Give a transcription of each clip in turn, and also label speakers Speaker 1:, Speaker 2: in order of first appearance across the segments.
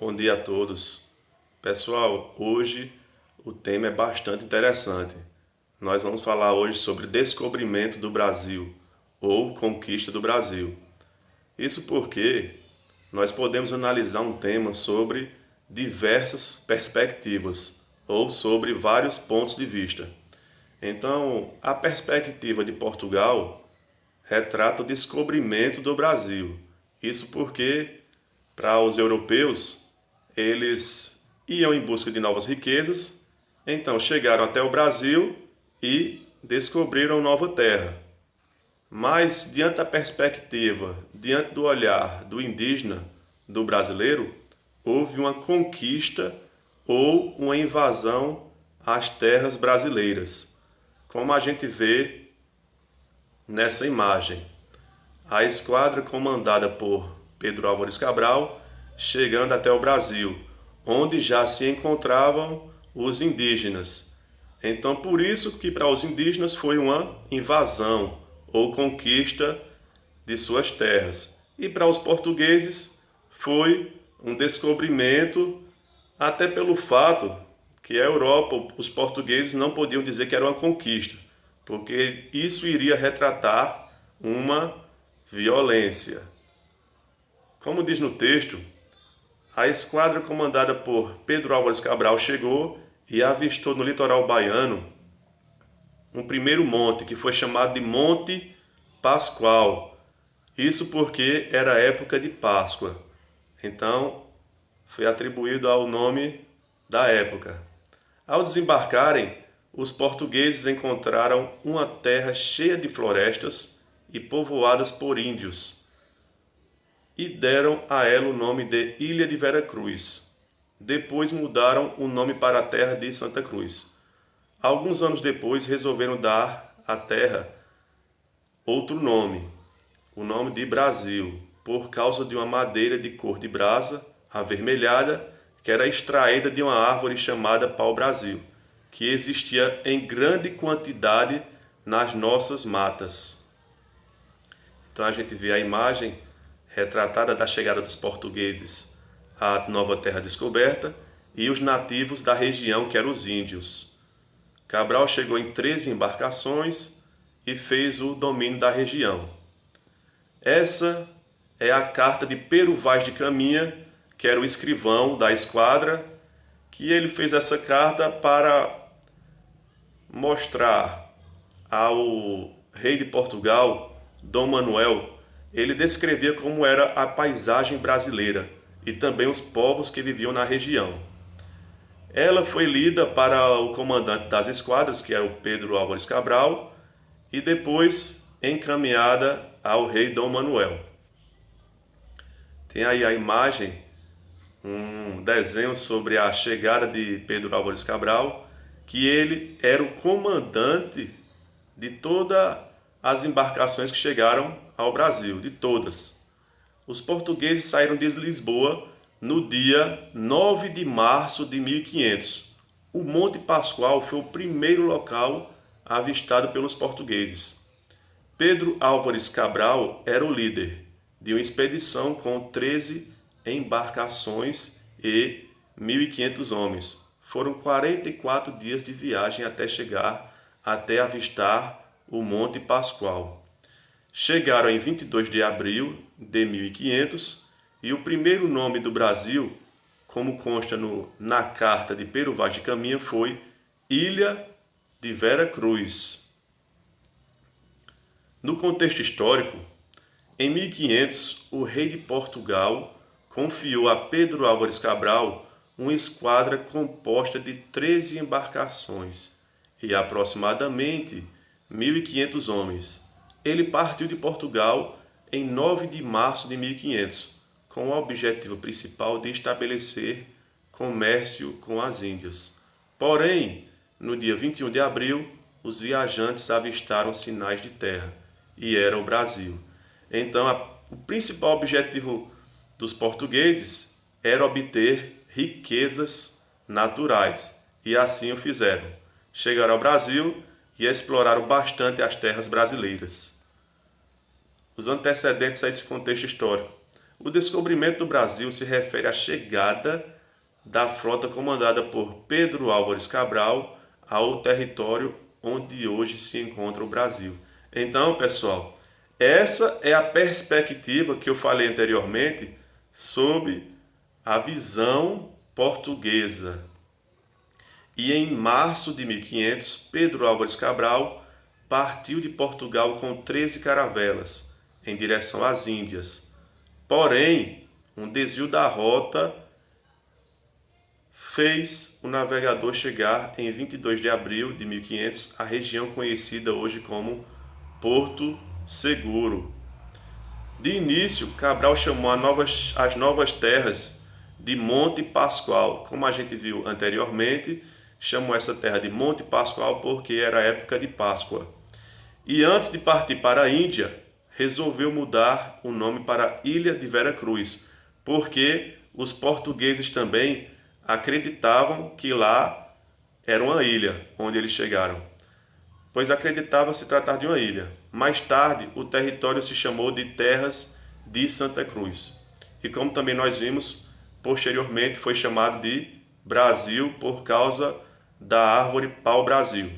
Speaker 1: Bom dia a todos. Pessoal, hoje o tema é bastante interessante. Nós vamos falar hoje sobre descobrimento do Brasil ou conquista do Brasil. Isso porque nós podemos analisar um tema sobre diversas perspectivas ou sobre vários pontos de vista. Então, a perspectiva de Portugal retrata o descobrimento do Brasil. Isso porque, para os europeus, eles iam em busca de novas riquezas, então chegaram até o Brasil e descobriram nova terra. Mas, diante da perspectiva, diante do olhar do indígena, do brasileiro, houve uma conquista ou uma invasão às terras brasileiras, como a gente vê nessa imagem. A esquadra comandada por Pedro Álvares Cabral chegando até o Brasil, onde já se encontravam os indígenas. Então, por isso que para os indígenas foi uma invasão ou conquista de suas terras. E para os portugueses foi um descobrimento, até pelo fato que a Europa, os portugueses não podiam dizer que era uma conquista, porque isso iria retratar uma violência. Como diz no texto, a esquadra comandada por Pedro Álvares Cabral chegou e avistou no litoral baiano um primeiro monte, que foi chamado de Monte Pascoal. Isso porque era época de Páscoa. Então, foi atribuído ao nome da época. Ao desembarcarem, os portugueses encontraram uma terra cheia de florestas e povoadas por índios, e deram a ela o nome de Ilha de Vera Cruz. Depois mudaram o nome para a terra de Santa Cruz. Alguns anos depois resolveram dar à terra outro nome, o nome de Brasil, por causa de uma madeira de cor de brasa, avermelhada, que era extraída de uma árvore chamada pau-brasil, que existia em grande quantidade nas nossas matas. Então a gente vê a imagem retratada da chegada dos portugueses à nova terra descoberta e os nativos da região, que eram os índios. Cabral chegou em 13 embarcações e fez o domínio da região. Essa é a carta de Pero Vaz de Caminha, que era o escrivão da esquadra, que ele fez essa carta para mostrar ao rei de Portugal, Dom Manuel. Ele descrevia como era a paisagem brasileira e também os povos que viviam na região. Ela foi lida para o comandante das esquadras, que era o Pedro Álvares Cabral, e depois encaminhada ao rei Dom Manuel. Tem aí a imagem, um desenho sobre a chegada de Pedro Álvares Cabral, que ele era o comandante de todas as embarcações que chegaram ao Brasil, de todas. Os portugueses saíram de Lisboa no dia 9 de março de 1500. O Monte Pascoal foi o primeiro local avistado pelos portugueses. Pedro Álvares Cabral era o líder de uma expedição com 13 embarcações e 1.500 homens. Foram 44 dias de viagem até chegar, até avistar o Monte Pascoal. Chegaram em 22 de abril de 1500 e o primeiro nome do Brasil, como consta na carta de Pero Vaz de Caminha, foi Ilha de Vera Cruz. No contexto histórico, em 1500, o rei de Portugal confiou a Pedro Álvares Cabral uma esquadra composta de 13 embarcações e aproximadamente 1.500 homens. Ele partiu de Portugal em 9 de março de 1500, com o objetivo principal de estabelecer comércio com as Índias. Porém, no dia 21 de abril, os viajantes avistaram sinais de terra, e era o Brasil. Então, o principal objetivo dos portugueses era obter riquezas naturais, e assim o fizeram. Chegaram ao Brasil e exploraram bastante as terras brasileiras. Os antecedentes a esse contexto histórico. O descobrimento do Brasil se refere à chegada da frota comandada por Pedro Álvares Cabral ao território onde hoje se encontra o Brasil. Então, pessoal, essa é a perspectiva que eu falei anteriormente sobre a visão portuguesa. E em março de 1500, Pedro Álvares Cabral partiu de Portugal com 13 caravelas em direção às Índias. Porém, um desvio da rota fez o navegador chegar em 22 de abril de 1500 à região conhecida hoje como Porto Seguro. De início, Cabral chamou as novas terras de Monte Pascoal. Como a gente viu anteriormente, chamou essa terra de Monte Pascoal porque era época de Páscoa. E antes de partir para a Índia, resolveu mudar o nome para Ilha de Vera Cruz, porque os portugueses também acreditavam que lá era uma ilha onde eles chegaram, pois acreditava se tratar de uma ilha. Mais tarde, o território se chamou de Terras de Santa Cruz. E como também nós vimos, posteriormente foi chamado de Brasil por causa da árvore pau-brasil.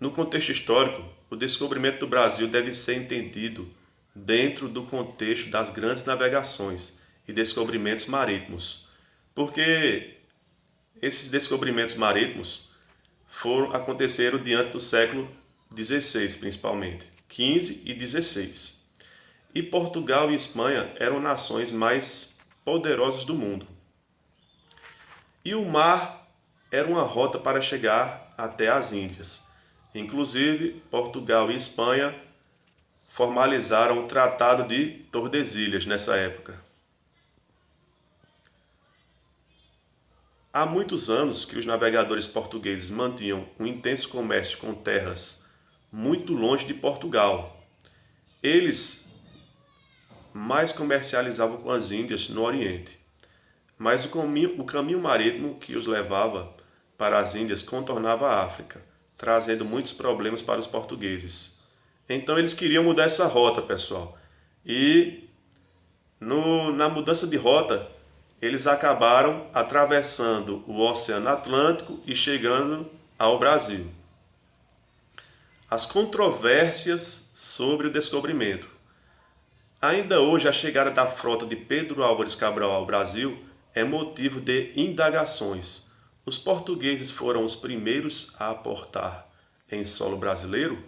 Speaker 1: No contexto histórico, o descobrimento do Brasil deve ser entendido dentro do contexto das grandes navegações e descobrimentos marítimos, porque esses descobrimentos marítimos aconteceram diante do século XVI, principalmente, XV e XVI. E Portugal e Espanha eram nações mais poderosas do mundo. E o mar era uma rota para chegar até as Índias. Inclusive, Portugal e Espanha formalizaram o Tratado de Tordesilhas nessa época. Há muitos anos que os navegadores portugueses mantinham um intenso comércio com terras muito longe de Portugal. Eles mais comercializavam com as Índias no Oriente, mas o caminho marítimo que os levava para as Índias contornava a África, trazendo muitos problemas para os portugueses. Então eles queriam mudar essa rota, pessoal. E na mudança de rota, eles acabaram atravessando o Oceano Atlântico e chegando ao Brasil. As controvérsias sobre o descobrimento. Ainda hoje, a chegada da frota de Pedro Álvares Cabral ao Brasil é motivo de indagações. Os portugueses foram os primeiros a aportar em solo brasileiro?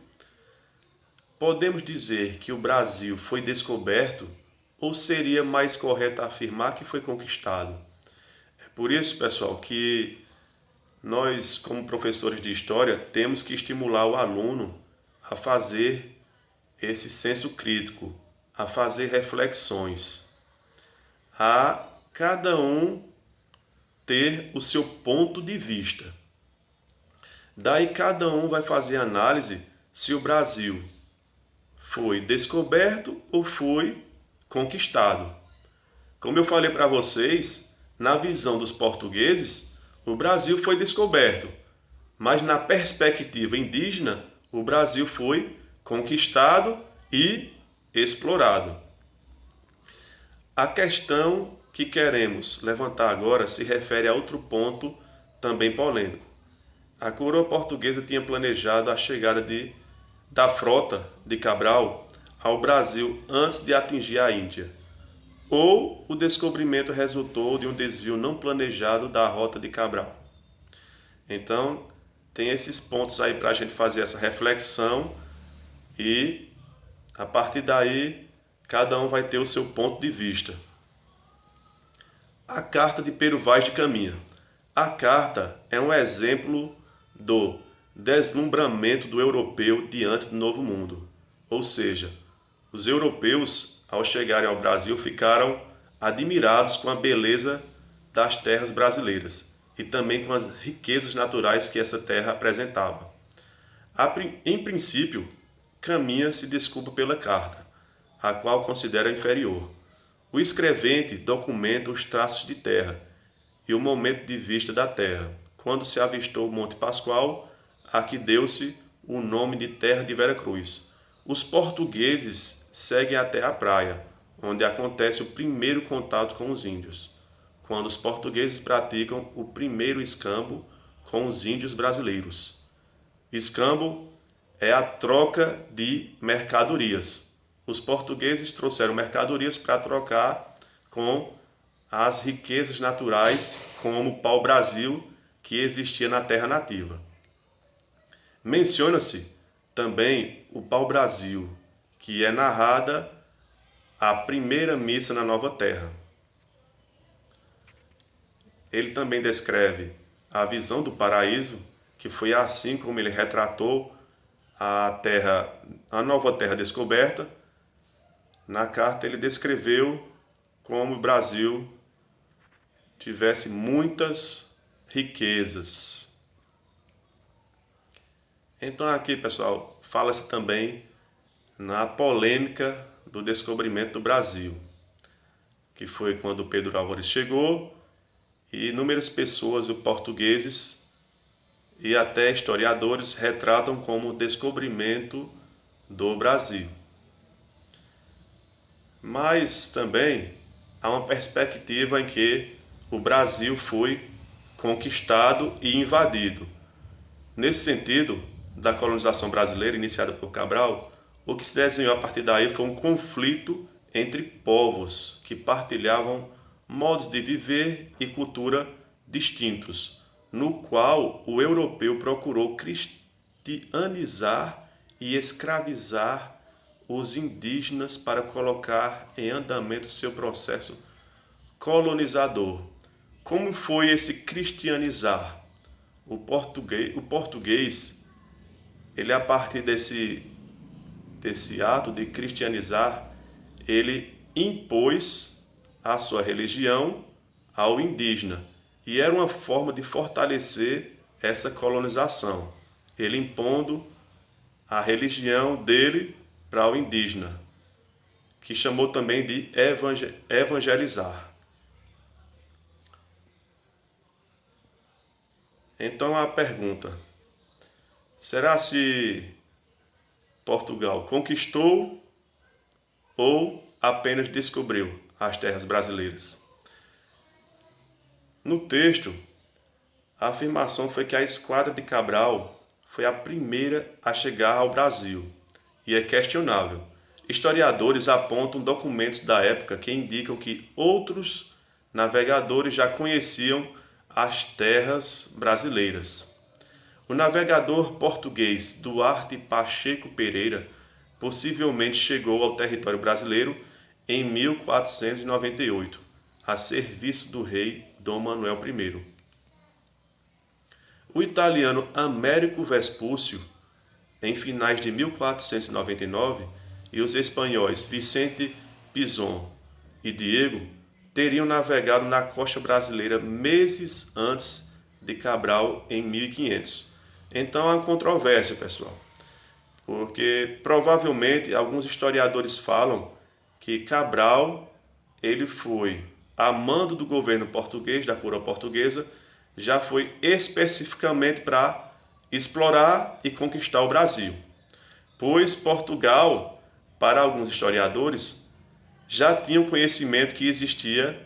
Speaker 1: Podemos dizer que o Brasil foi descoberto ou seria mais correto afirmar que foi conquistado? É por isso, pessoal, que nós, como professores de história, temos que estimular o aluno a fazer esse senso crítico, a fazer reflexões, a cada um ter o seu ponto de vista. Daí cada um vai fazer análise se o Brasil foi descoberto ou foi conquistado. Como eu falei para vocês, na visão dos portugueses, o Brasil foi descoberto, mas na perspectiva indígena, o Brasil foi conquistado e explorado. A questão que queremos levantar agora se refere a outro ponto também polêmico. A coroa portuguesa tinha planejado a chegada da frota de Cabral ao Brasil antes de atingir a Índia, ou o descobrimento resultou de um desvio não planejado da rota de Cabral. Então, tem esses pontos aí para a gente fazer essa reflexão e, a partir daí, cada um vai ter o seu ponto de vista. A Carta de Pero Vaz de Caminha. A carta é um exemplo do deslumbramento do europeu diante do Novo Mundo. Ou seja, os europeus, ao chegarem ao Brasil, ficaram admirados com a beleza das terras brasileiras e também com as riquezas naturais que essa terra apresentava. Em princípio, Caminha se desculpa pela carta, a qual considera inferior. O escrevente documenta os traços de terra e o momento de vista da terra, quando se avistou o Monte Pascoal, a que deu-se o nome de Terra de Vera Cruz. Os portugueses seguem até a praia, onde acontece o primeiro contato com os índios, quando os portugueses praticam o primeiro escambo com os índios brasileiros. Escambo é a troca de mercadorias. Os portugueses trouxeram mercadorias para trocar com as riquezas naturais, como o pau-brasil que existia na terra nativa. Menciona-se também o pau-brasil, que é narrada a primeira missa na Nova Terra. Ele também descreve a visão do paraíso, que foi assim como ele retratou a nova terra descoberta. Na carta ele descreveu como o Brasil tivesse muitas riquezas. Então aqui, pessoal, fala-se também na polêmica do descobrimento do Brasil, que foi quando Pedro Álvares chegou e inúmeras pessoas, portugueses e até historiadores, retratam como o descobrimento do Brasil. Mas também há uma perspectiva em que o Brasil foi conquistado e invadido. Nesse sentido, da colonização brasileira iniciada por Cabral, o que se desenhou a partir daí foi um conflito entre povos que partilhavam modos de viver e cultura distintos, no qual o europeu procurou cristianizar e escravizar os indígenas para colocar em andamento seu processo colonizador. Como foi esse cristianizar? O português, ele a partir desse ato de cristianizar, ele impôs a sua religião ao indígena. E era uma forma de fortalecer essa colonização. Ele impondo a religião dele para o indígena, que chamou também de evangelizar. Então a pergunta: será se Portugal conquistou ou apenas descobriu as terras brasileiras? No texto, a afirmação foi que a esquadra de Cabral foi a primeira a chegar ao Brasil, e é questionável. Historiadores apontam documentos da época que indicam que outros navegadores já conheciam as terras brasileiras. O navegador português Duarte Pacheco Pereira possivelmente chegou ao território brasileiro em 1498, a serviço do rei Dom Manuel I. O italiano Américo Vespúcio, em finais de 1499, e os espanhóis Vicente Pinzón e Diego teriam navegado na costa brasileira meses antes de Cabral, em 1500. Então há controvérsia, pessoal, porque provavelmente alguns historiadores falam que Cabral ele foi a mando do governo português, da coroa portuguesa, já foi especificamente para explorar e conquistar o Brasil. Pois Portugal, para alguns historiadores, já tinha o conhecimento que existia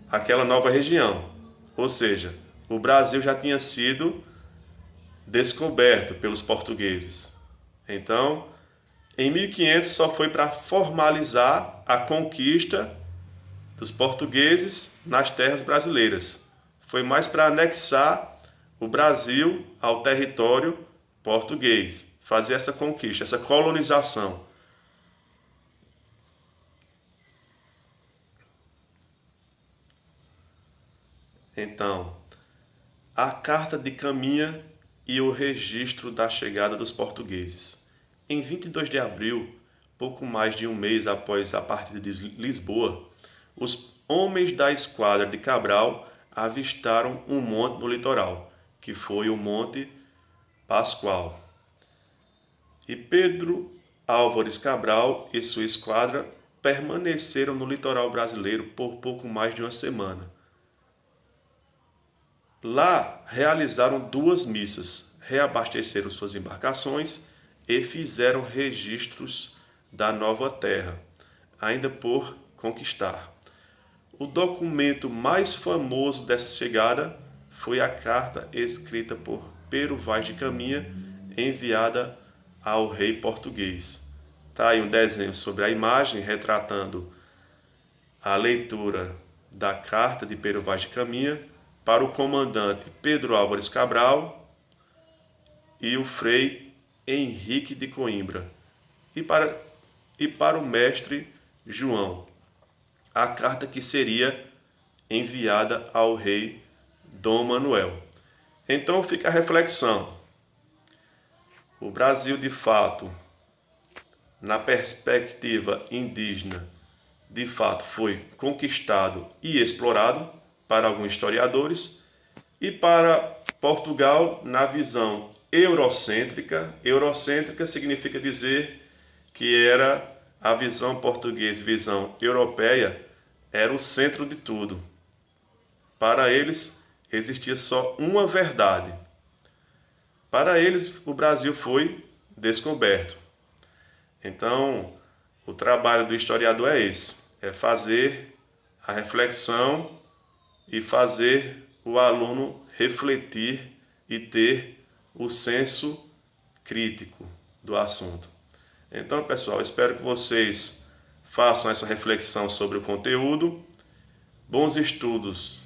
Speaker 1: aquela nova região. Ou seja, o Brasil já tinha sido descoberto pelos portugueses. Então, em 1500 só foi para formalizar a conquista dos portugueses nas terras brasileiras. Foi mais para anexar o Brasil ao território português, fazer essa conquista, essa colonização. Então, a carta de Caminha e o registro da chegada dos portugueses. Em 22 de abril, pouco mais de um mês após a partida de Lisboa, os homens da esquadra de Cabral avistaram um monte no litoral, que foi o Monte Pascoal. E Pedro Álvares Cabral e sua esquadra permaneceram no litoral brasileiro por pouco mais de uma semana. Lá realizaram 2 missas, reabasteceram suas embarcações e fizeram registros da nova terra, ainda por conquistar. O documento mais famoso dessa chegada foi a carta escrita por Pero Vaz de Caminha, enviada ao rei português. Está aí um desenho sobre a imagem retratando a leitura da carta de Pero Vaz de Caminha para o comandante Pedro Álvares Cabral e o frei Henrique de Coimbra, e para o mestre João, a carta que seria enviada ao rei Dom Manuel. Então fica a reflexão. O Brasil, de fato, na perspectiva indígena, de fato foi conquistado e explorado para alguns historiadores, e para Portugal, na visão eurocêntrica. Eurocêntrica significa dizer que era a visão portuguesa, visão europeia, era o centro de tudo. Para eles, existia só uma verdade. Para eles, o Brasil foi descoberto. Então, o trabalho do historiador é esse, é fazer a reflexão e fazer o aluno refletir e ter o senso crítico do assunto. Então, pessoal, espero que vocês façam essa reflexão sobre o conteúdo. Bons estudos